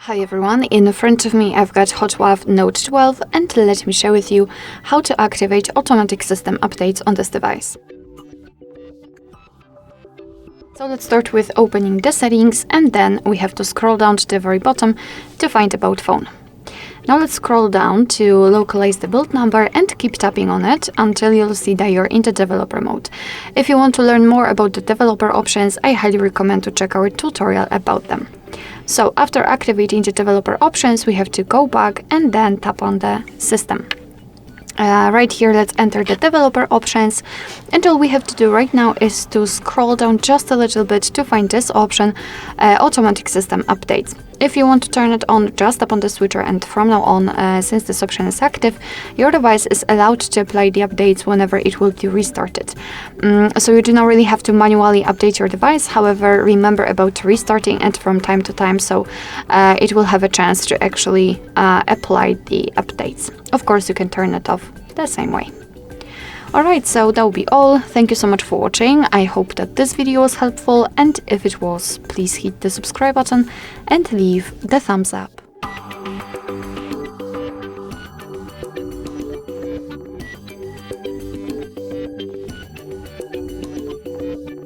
Hi everyone, in front of me I've got HOTWAV Note 12 and let me share with you how to activate automatic system updates on this device. So let's start with opening the settings and then we have to scroll down to the very bottom to find About Phone. Now let's scroll down to localize the build number and keep tapping on it until you'll see that you're in the developer mode. If you want to learn more about the developer options, I highly recommend to check our tutorial about them. So after activating the developer options, we have to go back and then tap on the system. Right here, let's enter the developer options, and all we have to do right now is to scroll down just a little bit to find this option, automatic system updates. If you want to turn it on, just tap on the switcher, and from now on, since this option is active, your device is allowed to apply the updates whenever it will be restarted. So you do not really have to manually update your device. However, remember about restarting it from time to time, so it will have a chance to actually apply the updates. Of course, you can turn it off the same way. Alright, so that will be all. Thank you so much for watching. I hope that this video was helpful, and if it was, please hit the subscribe button and leave the thumbs up.